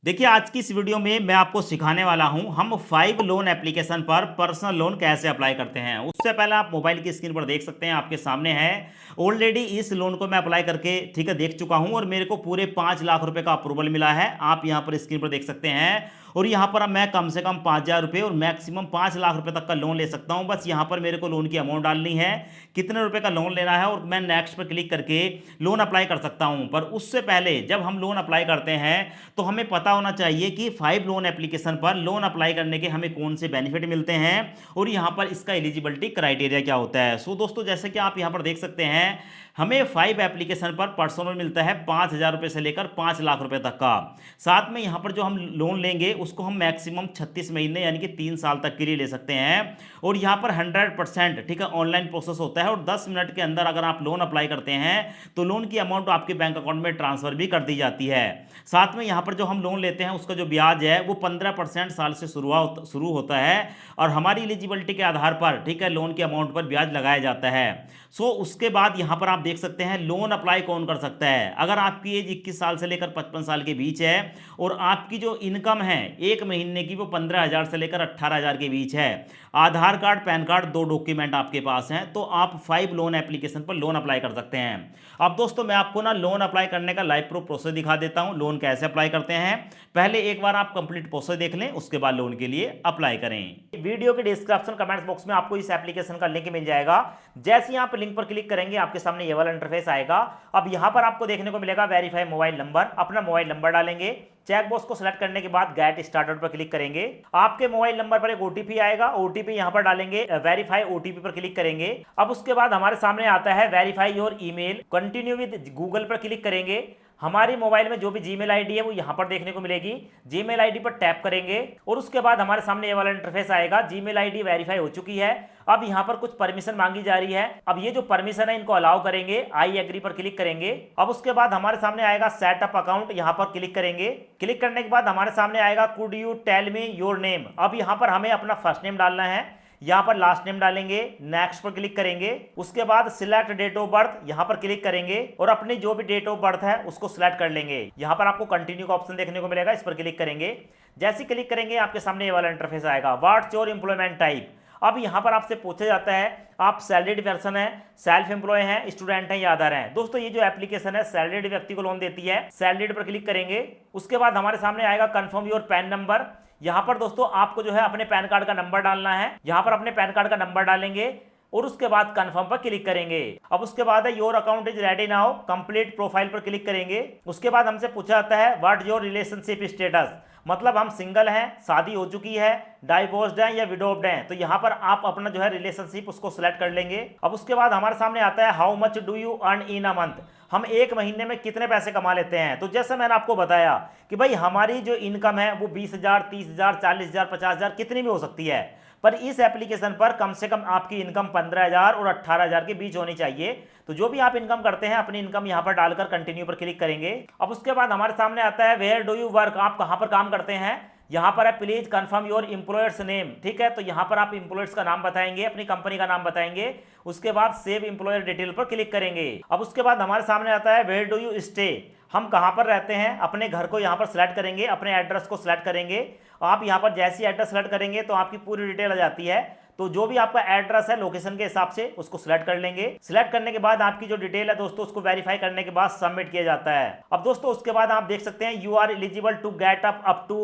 देखिए आज की इस वीडियो में मैं आपको सिखाने वाला हूं हम 5 लोन एप्लीकेशन पर पर्सनल लोन कैसे अप्लाई करते हैं। उससे पहले आप मोबाइल की स्क्रीन पर देख सकते हैं, आपके सामने है। ऑलरेडी इस लोन को मैं अप्लाई करके ठीक है देख चुका हूं और मेरे को पूरे 5 लाख रुपए का अप्रूवल मिला है। आप यहां पर स्क्रीन पर देख सकते हैं और यहाँ पर अब मैं कम से कम 5,000 रुपये और मैक्सिमम 5 लाख रुपए तक का लोन ले सकता हूँ। बस यहाँ पर मेरे को लोन की अमाउंट डालनी है, कितने रुपए का लोन लेना है और मैं नेक्स्ट पर क्लिक करके लोन अप्लाई कर सकता हूँ। पर उससे पहले जब हम लोन अप्लाई करते हैं तो हमें पता होना चाहिए कि 5 लोन एप्लीकेशन पर लोन अप्लाई करने के हमें कौन से बेनिफिट मिलते हैं और यहाँ पर इसका एलिजिबिलिटी क्राइटेरिया क्या होता है। सो दोस्तों, जैसे कि आप यहाँ पर देख सकते हैं, हमें 5 एप्लीकेशन पर पर्सनल मिलता है 5,000 रुपये से लेकर 5 लाख रुपए तक का। साथ में यहाँ पर जो हम लोन लेंगे उसको हम मैक्सिमम 36 महीने यानी कि 3 साल तक के लिए ले सकते हैं। और यहाँ पर 100% ठीक है ऑनलाइन प्रोसेस होता है और 10 मिनट के अंदर अगर आप लोन अप्लाई करते हैं तो लोन की अमाउंट आपके बैंक अकाउंट में ट्रांसफर भी कर दी जाती है। साथ में यहाँ पर जो हम लोन लेते हैं उसका जो ब्याज है वो 15% साल से शुरू होता है और हमारी एलिजिबिलिटी के आधार पर ठीक है लोन के अमाउंट पर ब्याज लगाया जाता है। सो उसके बाद यहाँ पर आप देख सकते हैं लोन अप्लाई कौन कर सकता है। अगर आपकी एज 21 साल से लेकर 55 साल के बीच है और आपकी जो इनकम है एक महीने की वो 15,000 से लेकर 18,000 के बीच है, आधार कार्ड पैन कार्ड 2 डॉक्यूमेंट आपके पास हैं, तो आप 5 लोन एप्लीकेशन पर लोन अप्लाई कर सकते हैं। अब दोस्तों मैं आपको ना लोन अप्लाई करने का लाइव प्रूफ प्रोसेस दिखा देता हूं, लोन कैसे अप्लाई करते हैं। पहले एक बार आप कंप्लीट प्रोसेस देख लें, उसके बाद लोन के लिए अप्लाई करें। वीडियो के डिस्क्रिप्शन कमेंट्स बॉक्स में आपको इस एप्लीकेशन का लिंक मिल जाएगा। जैसे ही आप लिंक पर क्लिक करेंगे आपके सामने ये वाला इंटरफेस आएगा। अब यहां पर आपको देखने को मिलेगा वेरीफाई मोबाइल नंबर। अपना मोबाइल नंबर डालेंगे, चेक बॉक्स को सिलेक्ट करने के बाद गेट स्टार्टेड पर क्लिक करेंगे। आपके मोबाइल नंबर पर एक ओटीपी आएगा, ओटीपी यहां पर डालेंगे, वेरीफाई ओटीपी पर क्लिक करेंगे। अब उसके बाद हमारे सामने आता है verify your email, continue with Google पर क्लिक करेंगे। हमारी मोबाइल में जो भी जीमेल आईडी है वो यहां पर देखने को मिलेगी, जीमेल आईडी पर टैप करेंगे और उसके बाद हमारे सामने ये वाला इंटरफेस आएगा। जीमेल आईडी वेरीफाई हो चुकी है। अब यहां पर कुछ परमिशन मांगी जा रही है। अब ये जो परमिशन है इनको अलाउ करेंगे, आई एग्री पर क्लिक करेंगे। अब उसके बाद हमारे सामने आएगा सेट अप अकाउंट, यहां पर क्लिक करेंगे। क्लिक करने के बाद हमारे सामने आएगा could you tell me your name. अब यहां पर हमें अपना फर्स्ट नेम डालना है, यहां पर लास्ट नेम डालेंगे, नेक्स्ट पर क्लिक करेंगे। उसके बाद सिलेक्ट डेट ऑफ बर्थ, यहां पर क्लिक करेंगे और अपनी जो भी डेट ऑफ बर्थ है उसको सिलेक्ट कर लेंगे। यहां पर आपको कंटिन्यू का ऑप्शन देखने को मिलेगा, इस पर क्लिक करेंगे। जैसे क्लिक करेंगे आपके सामने ये वाला इंटरफेस आएगा, व्हाट्स योर एम्प्लॉयमेंट टाइप। अब यहां पर आपसे पूछा जाता है आप सैलरीड पर्सन है, सेल्फ एम्प्लॉय हैं, स्टूडेंट हैं या अदर हैं। दोस्तों ये जो एप्लीकेशन है सैलरीड व्यक्ति को लोन देती है, सैलरीड पर क्लिक करेंगे। उसके बाद हमारे सामने आएगा कंफर्म योर पैन नंबर। यहां पर दोस्तों आपको जो है अपने पैन कार्ड का नंबर डालना है, यहां पर अपने पैन कार्ड का नंबर डालेंगे और उसके बाद कंफर्म पर क्लिक करेंगे। अब उसके बाद है your account is ready now, complete profile पर क्लिक करेंगे। उसके बाद हमसे पूछा जाता है व्हाट योर रिलेशनशिप स्टेटस, मतलब हम सिंगल हैं, शादी हो चुकी है, डाइवोर्स्ड हैं या विडोव्ड हैं, तो यहाँ पर आप अपना जो है रिलेशनशिप उसको सिलेक्ट कर लेंगे। अब उसके बाद हमारे सामने आता है how much do you earn in a month, हम एक महीने में कितने पैसे कमा लेते हैं। तो जैसे मैंने आपको बताया कि भाई हमारी जो इनकम है वो 20,000, 30,000, 40,000, 50,000 कितनी भी हो सकती है, पर इस एप्लीकेशन पर कम से कम आपकी इनकम 15,000 और 18,000 के बीच होनी चाहिए। तो जो भी आप इनकम करते हैं अपनी इनकम यहां पर डालकर कंटिन्यू पर क्लिक करेंगे। अब उसके बाद हमारे सामने आता है वेयर डू यू वर्क, आप कहां पर काम करते हैं। यहां पर है please confirm your employers name, ठीक है, तो यहां पर आप एम्प्लॉयर्स का नाम बताएंगे, अपनी कंपनी का नाम बताएंगे। उसके बाद सेव एम्प्लॉयर डिटेल पर क्लिक करेंगे। अब उसके बाद हमारे सामने आता है वेयर डू यू स्टे, हम कहां पर रहते हैं, अपने घर को यहां पर सिलेक्ट करेंगे, अपने एड्रेस को सिलेक्ट करेंगे। आप यहां पर जैसी एड्रेस सेलेक्ट करेंगे तो आपकी पूरी डिटेल आ जाती है। तो जो भी आपका एड्रेस है लोकेशन के हिसाब से उसको सिलेक्ट कर लेंगे। सिलेक्ट करने के बाद आपकी जो डिटेल है दोस्तों उसको वेरीफाई करने के बाद सबमिट किया जाता है। अब दोस्तों उसके बाद आप देख सकते हैं you are eligible to get up to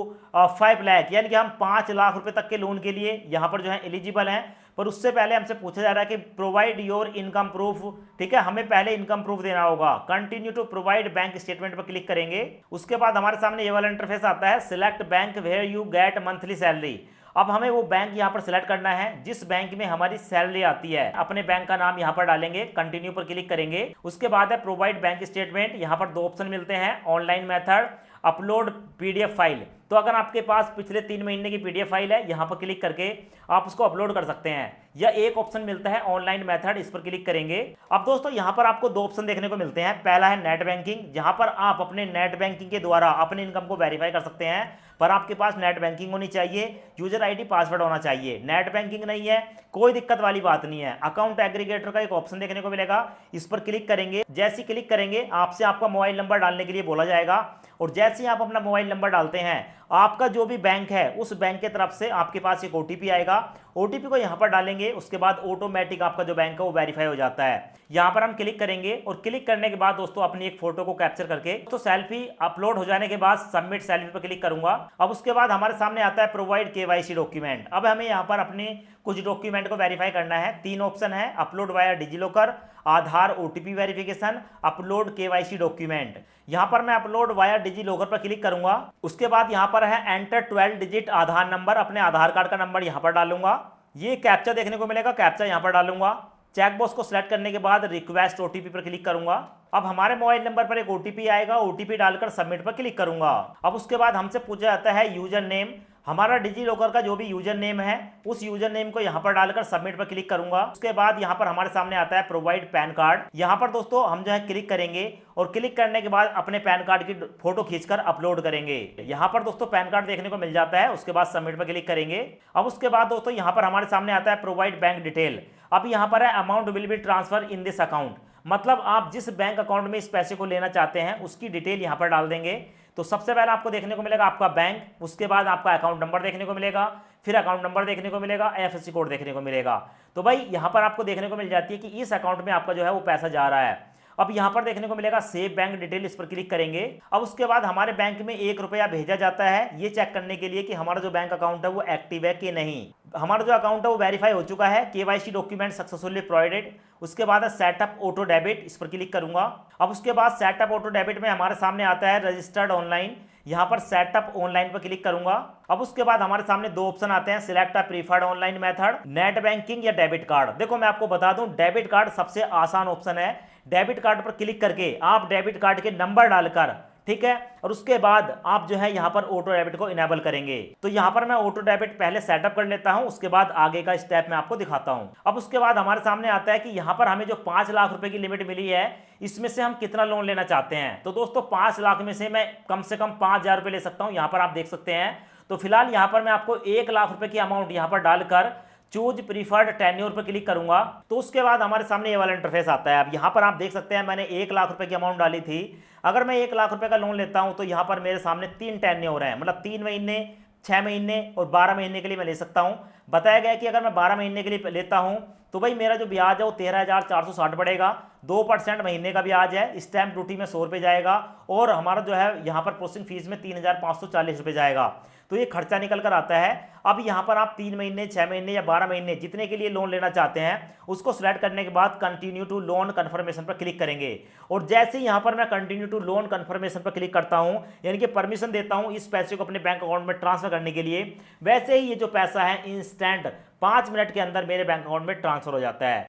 5 lakh, यानी कि हम 5 लाख रुपए तक के लोन के लिए यहाँ पर जो है एलिजिबल हैं। पर उससे पहले हमसे पूछा जा रहा है कि प्रोवाइड योर इनकम प्रूफ, ठीक है, हमें पहले इनकम प्रूफ देना होगा। Continue to provide bank statement पर क्लिक करेंगे। उसके बाद हमारे सामने ये वाला इंटरफेस आता है select bank where you get monthly salary. अब हमें वो बैंक यहां पर सिलेक्ट करना है जिस बैंक में हमारी सैलरी आती है, अपने बैंक का नाम यहां पर डालेंगे, कंटिन्यू पर क्लिक करेंगे। उसके बाद है प्रोवाइड बैंक स्टेटमेंट, यहां पर 2 ऑप्शन मिलते हैं, online method, upload PDF file. तो अगर आपके पास पिछले 3 महीने की पीडीएफ फाइल है यहां पर क्लिक करके आप उसको अपलोड कर सकते हैं, या एक ऑप्शन मिलता है ऑनलाइन मेथड, इस पर क्लिक करेंगे। अब दोस्तों यहां पर आपको 2 ऑप्शन देखने को मिलते हैं, पहला है नेट बैंकिंग, जहां पर आप अपने नेट बैंकिंग के द्वारा अपनी इनकम को वेरीफाई कर सकते हैं, पर आपके पास नेट बैंकिंग होनी चाहिए, यूजर आईडी पासवर्ड होना चाहिए। नेट बैंकिंग नहीं है कोई दिक्कत वाली बात नहीं है, अकाउंट एग्रीगेटर का एक ऑप्शन देखने को मिलेगा, इस पर क्लिक करेंगे। जैसे क्लिक करेंगे आपसे आपका मोबाइल नंबर डालने के लिए बोला जाएगा और जैसे ही आप अपना मोबाइल नंबर डालते हैं, आपका जो भी बैंक है उस बैंक की तरफ से आपके पास एक ओटीपी आएगा। ओटीपी को यहाँ पर डालेंगे, उसके बाद ऑटोमेटिक आपका जो बैंक है वो वेरीफाई हो जाता है। यहाँ पर हम क्लिक करेंगे और क्लिक करने के बाद दोस्तों अपनी एक फोटो को कैप्चर करके तो सेल्फी अपलोड हो जाने के बाद सबमिट सेल्फी पर क्लिक करूंगा। अब उसके बाद हमारे सामने आता है प्रोवाइड केवाईसी डॉक्यूमेंट। अब हमें यहाँ पर अपने कुछ डॉक्यूमेंट को वेरीफाई करना है। 3 ऑप्शन है, upload via DigiLocker, Aadhaar OTP verification, upload KYC document. यहाँ पर मैं अपलोड वाया डिजिलॉकर पर क्लिक करूंगा। उसके बाद यहाँ पर है एंटर 12 डिजिट आधार नंबर, अपने आधार कार्ड का नंबर यहाँ पर डालूंगा। ये कैप्चा देखने को मिलेगा, कैप्चा यहाँ पर डालूंगा। चेक बॉक्स को सिलेक्ट करने के बाद रिक्वेस्ट ओटीपी पर क्लिक करूंगा। अब हमारे मोबाइल नंबर पर एक ओटीपी आएगा, ओटीपी डालकर सबमिट पर क्लिक करूंगा। अब उसके बाद हमसे पूछा जाता है यूजर नेम। हमारा डिजिलॉकर का जो भी यूजर नेम है उस यूजर नेम को यहाँ पर डालकर सबमिट पर क्लिक करूंगा। उसके बाद यहाँ पर हमारे सामने आता है प्रोवाइड पैन कार्ड। यहाँ पर दोस्तों हम जो है क्लिक करेंगे और क्लिक करने के बाद अपने पैन कार्ड की फोटो खींचकर अपलोड करेंगे। यहाँ पर दोस्तों पैन कार्ड देखने को मिल जाता है। उसके बाद सबमिट पर क्लिक करेंगे। अब उसके बाद दोस्तों यहाँ पर हमारे सामने आता है प्रोवाइड बैंक डिटेल। अब यहाँ पर है amount will be transfer in this account, मतलब आप जिस बैंक अकाउंट में इस पैसे को लेना चाहते हैं उसकी डिटेल यहाँ पर डाल देंगे। तो सबसे पहले आपको देखने को मिलेगा आपका बैंक, उसके बाद आपका अकाउंट नंबर देखने को मिलेगा, फिर अकाउंट नंबर देखने को मिलेगा, आईएफएससी कोड देखने को मिलेगा। तो भाई यहाँ पर आपको देखने को मिल जाती है कि इस अकाउंट में आपका जो है वो पैसा जा रहा है। अब यहाँ पर देखने को मिलेगा सेव बैंक डिटेल, इस पर क्लिक करेंगे। अब उसके बाद हमारे बैंक में 1 रुपया भेजा जाता है ये चेक करने के लिए कि हमारा जो बैंक अकाउंट है वो एक्टिव है कि नहीं। हमारा जो अकाउंट है वो वेरीफाई हो चुका है, केवाईसी डॉक्यूमेंट सक्सेसफुली प्रोवाइडेड। उसके बाद है सेटअप ऑटो डेबिट, इस पर क्लिक करूंगा। अब उसके बाद सेटअप ऑटो डेबिट में हमारे सामने आता है रजिस्टर्ड ऑनलाइन, यहाँ पर सेटअप ऑनलाइन पर क्लिक करूंगा। अब उसके बाद हमारे सामने 2 ऑप्शन आते हैं, select a preferred online method, net banking या डेबिट कार्ड। देखो मैं आपको बता दूं डेबिट कार्ड सबसे आसान ऑप्शन है। डेबिट कार्ड पर क्लिक करके आप डेबिट कार्ड के नंबर डालकर, ठीक है, और उसके बाद आप जो है यहाँ पर ऑटो डेबिट को इनेबल करेंगे। तो यहाँ पर मैं ऑटो डेबिट पहले सेटअप कर लेता हूँ, उसके बाद आगे का स्टेप मैं आपको दिखाता हूँ। अब उसके बाद हमारे सामने आता है कि यहाँ पर हमें जो 5 लाख रुपए की लिमिट मिली है इसमें से हम कितना लोन लेना चाहते हैं। तो दोस्तों 5 लाख में से मैं कम से कम 5,000 रुपये ले सकता हूँ, यहाँ पर आप देख सकते हैं। तो फिलहाल यहाँ पर मैं आपको 1 लाख रुपए की अमाउंट यहाँ पर डालकर चूज प्रीफर्ड टेन्योर पर क्लिक करूंगा। तो उसके बाद हमारे सामने ये वाला इंटरफेस आता है। अब यहाँ पर आप देख सकते हैं मैंने 1 लाख रुपए की अमाउंट डाली थी। अगर मैं 1 लाख रुपए का लोन लेता हूं तो यहाँ पर मेरे सामने 3 टेन्योर हैं, मतलब 3 महीने, 6 महीने और 12 महीने के लिए मैं ले सकता हूं। बताया गया कि अगर मैं 12 महीने के लिए लेता हूं तो भाई मेरा जो ब्याज है वो 13,460 पड़ेगा। 2% महीने का ब्याज है, स्टैम्प ड्यूटी में 100 रुपये जाएगा और हमारा जो है यहाँ पर प्रोसेसिंग फीस में 3,540 रुपये जाएगा। तो ये खर्चा निकल कर आता है। अब यहाँ पर आप 3 महीने, 6 महीने या 12 महीने जितने के लिए लोन लेना चाहते हैं उसको सिलेक्ट करने के बाद कंटिन्यू टू लोन कन्फर्मेशन पर क्लिक करेंगे। और जैसे ही यहाँ पर मैं कंटिन्यू टू लोन कन्फर्मेशन पर क्लिक करता हूँ, यानी कि परमिशन देता हूँ इस पैसे को अपने बैंक अकाउंट में ट्रांसफर करने के लिए, वैसे ही ये जो पैसा है इंस्टेंट 5 मिनट के अंदर मेरे बैंक अकाउंट में ट्रांसफर हो जाता है।